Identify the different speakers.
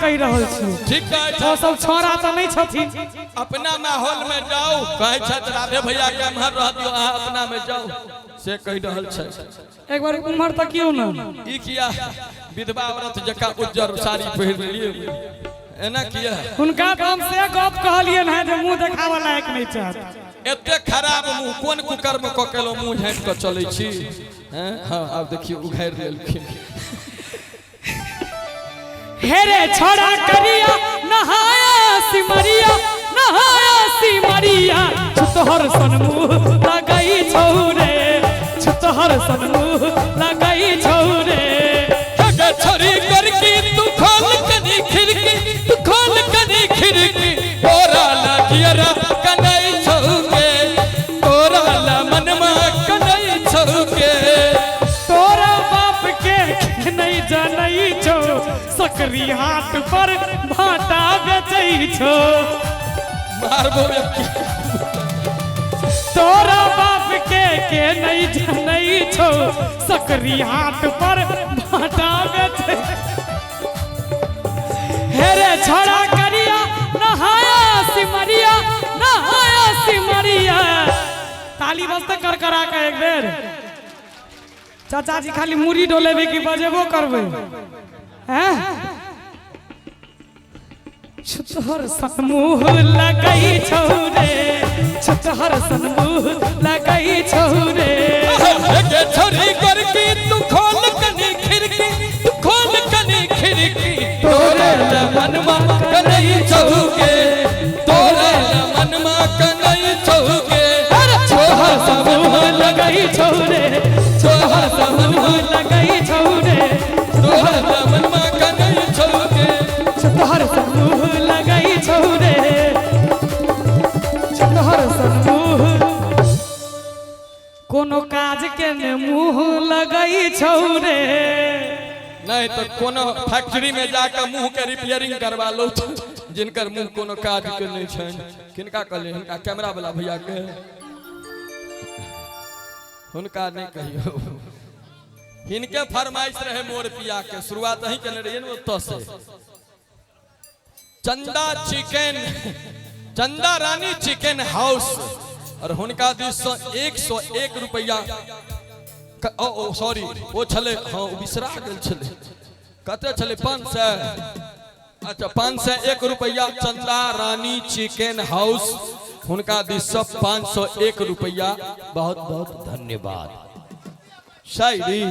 Speaker 1: कह रहल छी।
Speaker 2: ठीक है
Speaker 1: वो सब छोरा तो नहीं छथिन।
Speaker 2: अपना माहौल में जाओ कहे छत राधे भैया के अमहर रह दियो आ अपना में जाओ से कह रहल छै।
Speaker 1: एक बार उम्र तक क्यों ना
Speaker 2: ई किया विधवा औरत जका उज्जर साड़ी पहिर लिए एना किया
Speaker 1: उनका काम से गप कहलियन है जे मुंह देखावा लायक नहीं चाहत।
Speaker 2: एते खराब मुंह कोन कुकर्म क केलो मुंह झाँट के चलै छी हैं। हां अब देखियो उघार लेलखिन।
Speaker 1: हेरे छोड़ा करिया नहाया सिमरिया नहाया सिमरिया छुतहर सन मुंह लगाई छौरे छुतहर सन मुंह लगाई छौरे।
Speaker 2: जगह छोरी करके तू खोल कनी खिड़की तू खोल कनी खिड़की तोरा लागियरा कनै छौके तोरा ला मनमा कनै छौके।
Speaker 1: तोरा बाप के नहीं जानै छौ सकरी हाट पर भाटा बेचै छौ।
Speaker 2: मारबो
Speaker 1: तोरा बाप के नहीं जानै छौ सकरी हाट पर भाटा बेचै। हेरे छोड़ा करिया नहाया सिमरिया नहाया सिमरिया। ताली बजते कर करा के एक बेर चाचा जी खाली मुड़ी डोलेबे की बजेबो करबे हैं। छुतहर सन मुंह लगाई छौरे छुतहर सन मुंह लगाई छौरे।
Speaker 2: जगह छोरी करके तू खोल कनी खिड़की तू खोल कनी खिड़की तोरे ला मनमा कनै छौके तोरे ला मनमा कनै छौके।
Speaker 1: छुतहर सन मुंह लगाई छौरे छुतहर सन मुंह लगाई छौरे
Speaker 2: तोरे ला मनमा कनै छौके
Speaker 1: छुतहर सन मुंह लगाई छौरे छुतहर सन मुंह। कोनो काज के ने मुंह लगाई छौरे।
Speaker 2: नहीं तो कोनो फैक्ट्री में जाकर मुंह के रिपेयरिंग करवा लो जिनकर मुंह कोनो काज के नहीं छन। किनका कहले हिनका कैमरा वाला भैया के हुनका नहीं कहियो हिनके फरमाइश रहे मोर पिया के शुरुआत ही करने रहिए न तो से। चंदा चिकन चंदा रानी चिकन हाउस और हुनका दिस 101 रुपया ओ सॉरी वो छले हाँ बिसरा गेल छले कते छले 500 अच्छा 501 रुपया चंदा रानी चिकन हाउस हुनका दिस 501 रुपया बहुत बहुत धन्यवाद। शायरी